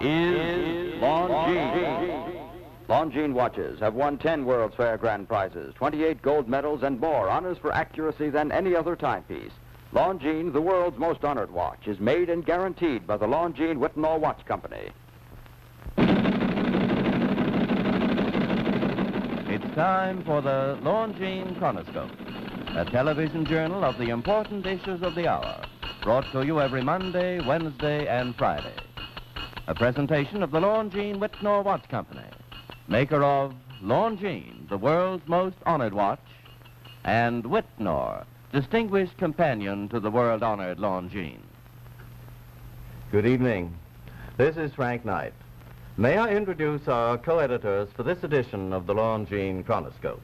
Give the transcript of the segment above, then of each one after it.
is Longines. Longines watches have won 10 World's Fair grand prizes, 28 gold medals, and more honors for accuracy than any other timepiece. Longines, the world's most honored watch, is made and guaranteed by the Longines Whitnall Watch Company. It's time for the Longines Chronoscope, a television journal of the important issues of the hour, brought to you every Monday, Wednesday, and Friday. A presentation of the Longines Whitnall Watch Company, maker of Longines, the world's most honored watch, and Whitnall, distinguished companion to the world-honored Longines. Good evening. This is Frank Knight. May I introduce our co-editors for this edition of the Longines Chronoscope?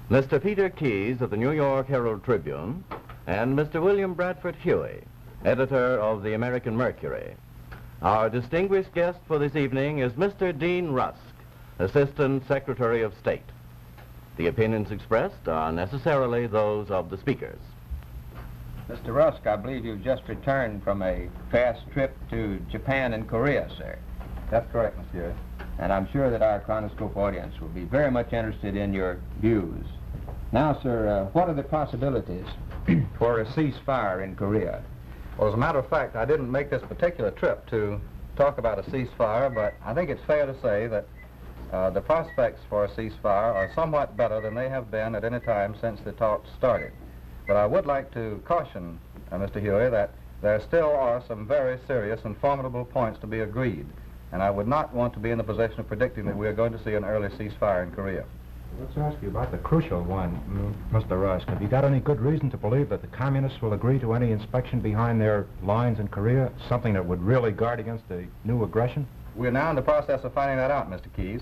Mr. Peter Keyes of the New York Herald Tribune and Mr. William Bradford Huey, editor of the American Mercury. Our distinguished guest for this evening is Mr. Dean Rusk, Assistant Secretary of State. The opinions expressed are necessarily those of the speakers. Mr. Rusk, I believe you've just returned from a fast trip to Japan and Korea, sir. That's correct, monsieur. And I'm sure that our Chronoscope audience will be very much interested in your views. Now, sir, what are the possibilities for a ceasefire in Korea? Well, as a matter of fact, I didn't make this particular trip to talk about a ceasefire, but I think it's fair to say that the prospects for a ceasefire are somewhat better than they have been at any time since the talks started. But I would like to caution Mr. Huey that there still are some very serious and formidable points to be agreed, and I would not want to be in the position of predicting that we are going to see an early ceasefire in Korea. Let's ask you about the crucial one, Mr. Rusk. Have you got any good reason to believe that the communists will agree to any inspection behind their lines in Korea, something that would really guard against a new aggression? We're now in the process of finding that out, Mr. Keyes.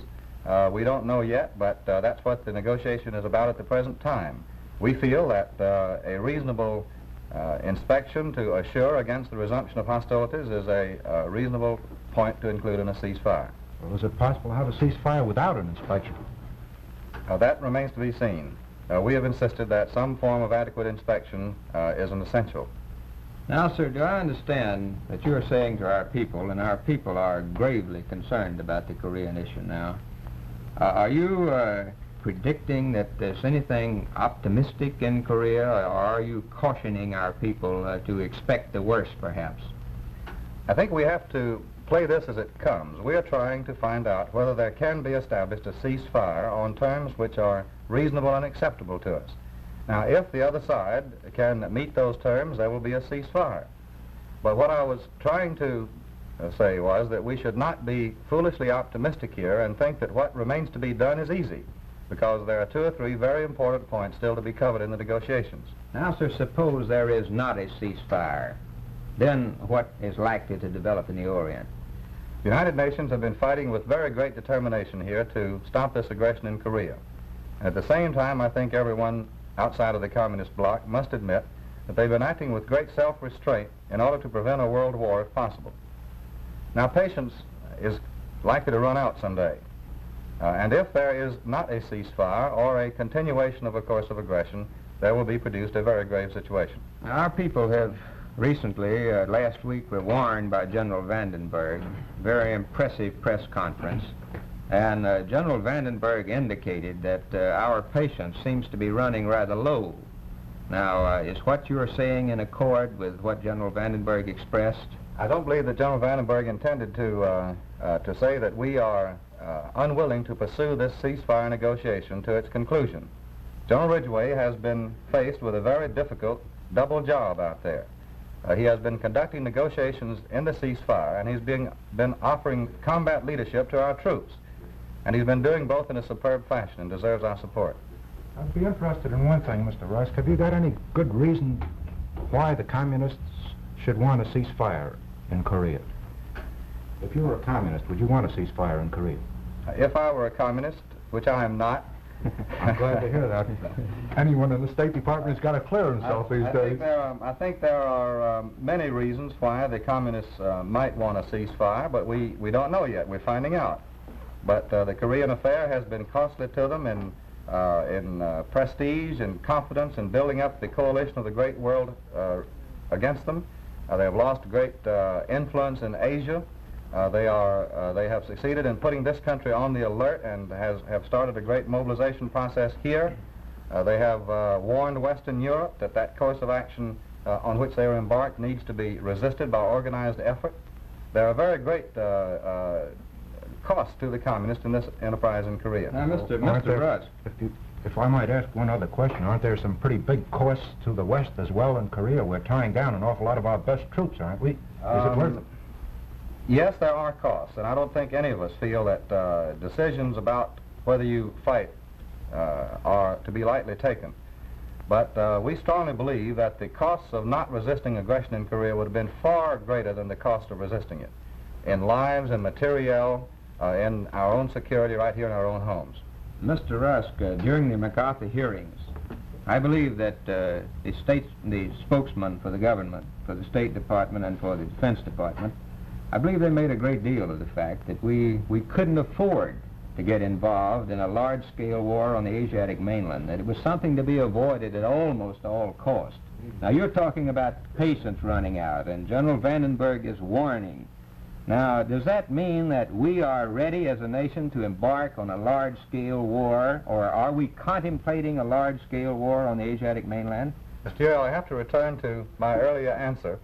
We don't know yet, but that's what the negotiation is about at the present time. We feel that a reasonable inspection to assure against the resumption of hostilities is a reasonable point to include in a ceasefire. Well, is it possible to have a ceasefire without an inspection? That remains to be seen. We have insisted that some form of adequate inspection is an essential. Now, sir, do I understand that you are saying to our people, and our people are gravely concerned about the Korean issue now, are you predicting that there's anything optimistic in Korea, or are you cautioning our people to expect the worst, perhaps? I think we have to play this as it comes. We are trying to find out whether there can be established a ceasefire on terms which are reasonable and acceptable to us. Now, if the other side can meet those terms, there will be a ceasefire. But what I was trying to say was that we should not be foolishly optimistic here and think that what remains to be done is easy, because there are 2 or 3 very important points still to be covered in the negotiations. Now, sir, suppose there is not a ceasefire. Then what is likely to develop in the Orient? The United Nations have been fighting with very great determination here to stop this aggression in Korea. And at the same time, I think everyone outside of the communist bloc must admit that they've been acting with great self-restraint in order to prevent a world war if possible. Now, patience is likely to run out someday. And if there is not a ceasefire or a continuation of a course of aggression, there will be produced a very grave situation. Now, our people have recently, last week, were warned by General Vandenberg, very impressive press conference, and General Vandenberg indicated that our patience seems to be running rather low. Now, is what you are saying in accord with what General Vandenberg expressed? I don't believe that General Vandenberg intended to say that we are unwilling to pursue this ceasefire negotiation to its conclusion. General Ridgway has been faced with a very difficult double job out there. He has been conducting negotiations in the ceasefire, and he's been offering combat leadership to our troops. And he's been doing both in a superb fashion and deserves our support. I'd be interested in one thing, Mr. Rusk. Have you got any good reason why the communists should want a ceasefire in Korea? If you were a communist, would you want a ceasefire in Korea? If I were a communist, which I am not, I'm glad to hear that. Anyone in the State Department has got to clear himself these days. I think there are many reasons why the communists might want a ceasefire, but we don't know yet. We're finding out. But the Korean affair has been costly to them in prestige and confidence in building up the coalition of the great world against them. They have lost great influence in Asia. They have succeeded in putting this country on the alert and have started a great mobilization process here. They have warned Western Europe that that course of action on which they are embarked needs to be resisted by organized effort. There are very great costs to the communists in this enterprise in Korea. Now, Mr. Rusk, if I might ask one other question, aren't there some pretty big costs to the West as well in Korea? We're tying down an awful lot of our best troops, aren't we? Is it worth it? Yes, there are costs, and I don't think any of us feel that decisions about whether you fight are to be lightly taken. But we strongly believe that the costs of not resisting aggression in Korea would have been far greater than the cost of resisting it, in lives and materiel, in our own security right here in our own homes. Mr. Rusk, during the McCarthy hearings, I believe that the spokesman for the government, for the State Department and for the Defense Department, I believe they made a great deal of the fact that we couldn't afford to get involved in a large-scale war on the Asiatic mainland, that it was something to be avoided at almost all cost. Now, you're talking about patience running out, and General Vandenberg is warning. Now, does that mean that we are ready as a nation to embark on a large-scale war, or are we contemplating a large-scale war on the Asiatic mainland? Mr. Yale, I have to return to my earlier answer,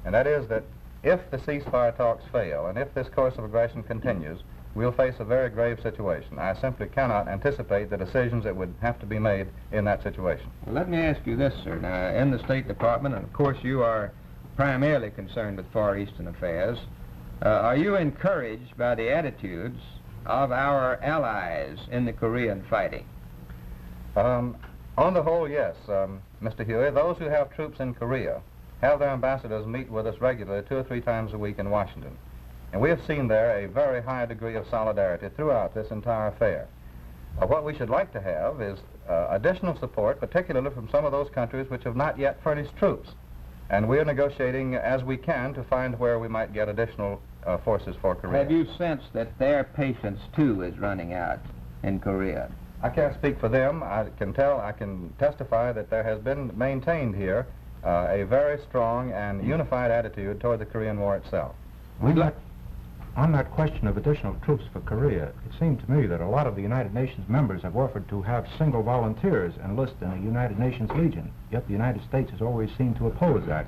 and that is that if the ceasefire talks fail, and if this course of aggression continues, we'll face a very grave situation. I simply cannot anticipate the decisions that would have to be made in that situation. Well, let me ask you this, sir. Now, in the State Department, and of course you are primarily concerned with Far Eastern affairs, are you encouraged by the attitudes of our allies in the Korean fighting? On the whole, yes, Mr. Huey. Those who have troops in Korea have their ambassadors meet with us regularly 2 or 3 times a week in Washington. And we have seen there a very high degree of solidarity throughout this entire affair. What we should like to have is additional support, particularly from some of those countries which have not yet furnished troops. And we're negotiating as we can to find where we might get additional forces for Korea. Have you sensed that their patience, too, is running out in Korea? I can't speak for them. I can testify that there has been maintained here a very strong and unified attitude toward the Korean War itself. On that question of additional troops for Korea, it seemed to me that a lot of the United Nations members have offered to have single volunteers enlist in a United Nations Legion, yet the United States has always seemed to oppose that.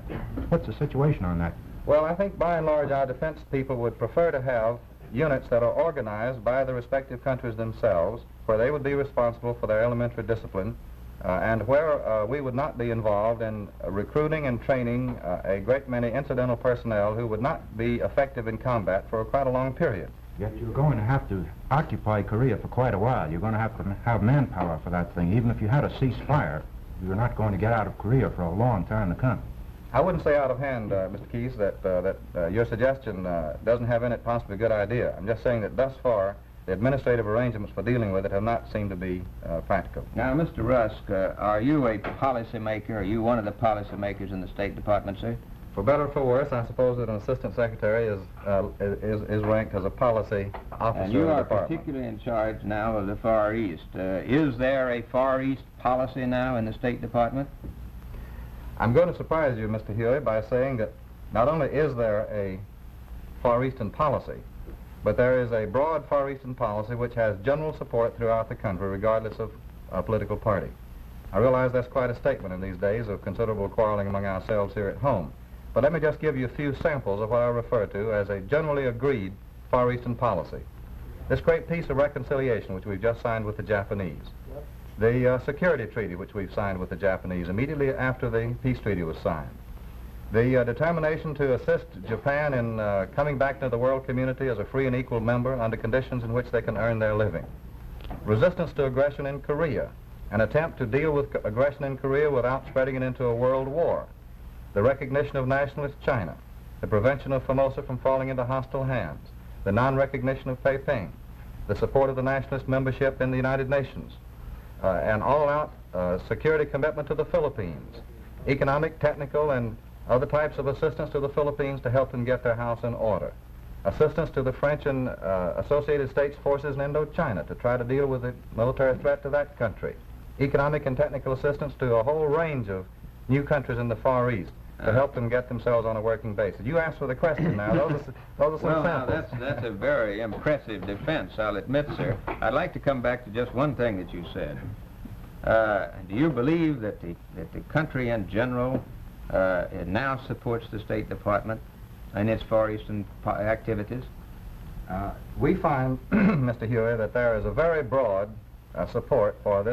What's the situation on that? Well, I think by and large our defense people would prefer to have units that are organized by the respective countries themselves, where they would be responsible for their elementary discipline, and where we would not be involved in recruiting and training a great many incidental personnel who would not be effective in combat for quite a long period. Yet you're going to have to occupy Korea for quite a while. You're going to have manpower for that thing. Even if you had a ceasefire, you're not going to get out of Korea for a long time to come. I wouldn't say out of hand, Mr. Keyes, that your suggestion doesn't have in it possibly a good idea. I'm just saying that thus far, the administrative arrangements for dealing with it have not seemed to be practical. Now, Mr. Rusk, are you a policymaker? Are you one of the policymakers in the State Department, sir? For better or for worse, I suppose that an assistant secretary is ranked as a policy officer and you of the are department. particularly in charge now of the Far East. Is there a Far East policy now in the State Department? I'm going to surprise you, Mr. Huey, by saying that not only is there a Far Eastern policy, but there is a broad Far Eastern policy which has general support throughout the country, regardless of political party. I realize that's quite a statement in these days of considerable quarreling among ourselves here at home. But let me just give you a few samples of what I refer to as a generally agreed Far Eastern policy. This great peace of reconciliation which we've just signed with the Japanese, the security treaty which we've signed with the Japanese immediately after the peace treaty was signed, the determination to assist Japan in coming back into the world community as a free and equal member under conditions in which they can earn their living, resistance to aggression in Korea, an attempt to deal with aggression in Korea without spreading it into a world war, the recognition of nationalist China, the prevention of Formosa from falling into hostile hands, the non-recognition of Peiping, the support of the nationalist membership in the United Nations, an all-out security commitment to the Philippines, economic, technical, and other types of assistance to the Philippines to help them get their house in order, assistance to the French and Associated States forces in Indochina to try to deal with the military threat to that country, economic and technical assistance to a whole range of new countries in the Far East, to help them get themselves on a working basis. You asked for the question now. Those are some Well, now, samples. that's a very impressive defense, I'll admit, sir. I'd like to come back to just one thing that you said. Do you believe that the country in general it now supports the State Department in its Far Eastern activities? We find, Mr. Huey, that there is a very broad support for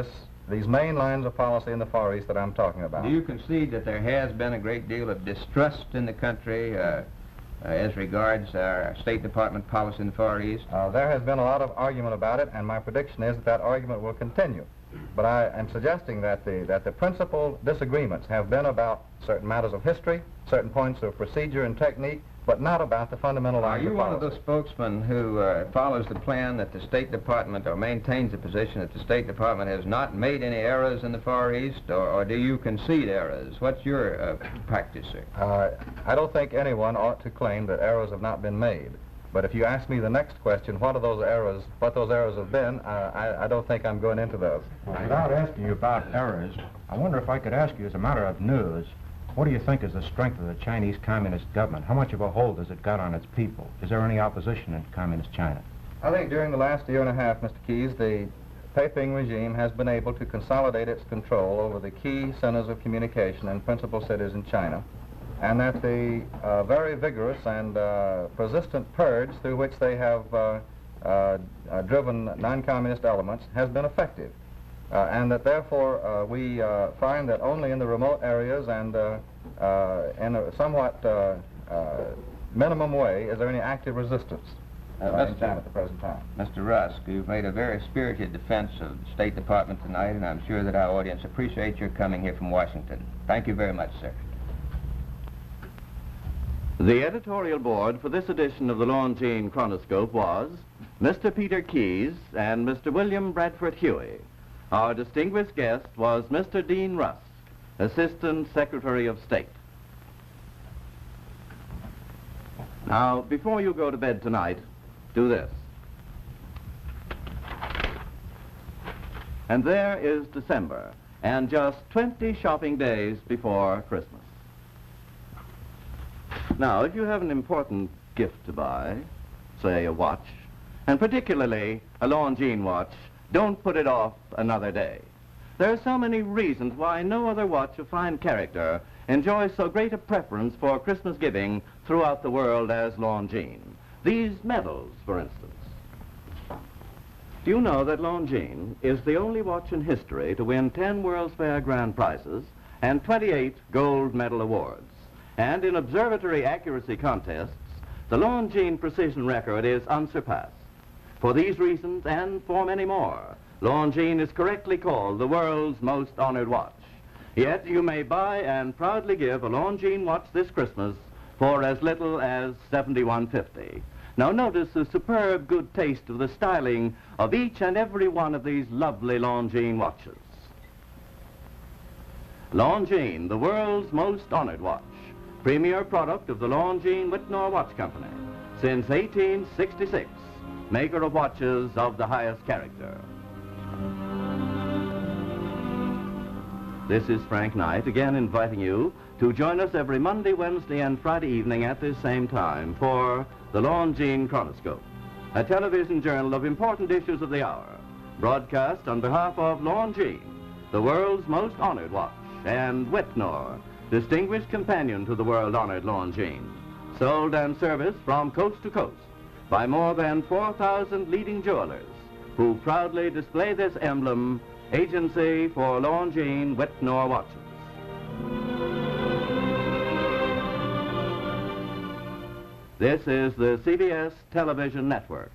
these main lines of policy in the Far East that I'm talking about. Do you concede that there has been a great deal of distrust in the country as regards our State Department policy in the Far East? There has been a lot of argument about it, and my prediction is that that argument will continue. But I am suggesting that the principal disagreements have been about certain matters of history, certain points of procedure and technique, but not about the fundamental Are lines you of one of policy. those spokesmen who follows the plan that the State Department, or maintains the position that the State Department has not made any errors in the Far East, or do you concede errors? What's your practice, sir? I don't think anyone ought to claim that errors have not been made. But if you ask me the next question, what those errors have been, I don't think I'm going into those. Well, without asking you about errors, I wonder if I could ask you as a matter of news, what do you think is the strength of the Chinese Communist government? How much of a hold has it got on its people? Is there any opposition in Communist China? I think during the last year and a half, Mr. Keyes, the Peiping regime has been able to consolidate its control over the key centers of communication in principal cities in China, and that the very vigorous and persistent purge through which they have driven non-communist elements has been effective. And that therefore we find that only in the remote areas and in a somewhat minimum way is there any active resistance in China at the present time. Mr. Rusk, you've made a very spirited defense of the State Department tonight, and I'm sure that our audience appreciates your coming here from Washington. Thank you very much, sir. The editorial board for this edition of the Longines Chronoscope was Mr. Peter Keyes and Mr. William Bradford Huey. Our distinguished guest was Mr. Dean Rusk, Assistant Secretary of State. Now, before you go to bed tonight, do this. And there is December, and just 20 shopping days before Christmas. Now, if you have an important gift to buy, say a watch, and particularly a Longines watch, don't put it off another day. There are so many reasons why no other watch of fine character enjoys so great a preference for Christmas giving throughout the world as Longines. These medals, for instance. Do you know that Longines is the only watch in history to win 10 World's Fair grand prizes and 28 gold medal awards? And in observatory accuracy contests, the Longines precision record is unsurpassed. For these reasons and for many more, Longines is correctly called the world's most honored watch. Yet you may buy and proudly give a Longines watch this Christmas for as little as $71.50. Now notice the superb good taste of the styling of each and every one of these lovely Longines watches. Longines, the world's most honored watch. Premier product of the Longines Whitnor Watch Company. Since 1866, maker of watches of the highest character. This is Frank Knight, again inviting you to join us every Monday, Wednesday, and Friday evening at this same time for the Longines Chronoscope, a television journal of important issues of the hour, broadcast on behalf of Longines, the world's most honored watch, and Whitnor, distinguished companion to the world-honored Longines, sold and serviced from coast to coast by more than 4,000 leading jewelers who proudly display this emblem, Agency for Longines Whitnor Watches. This is the CBS Television Network.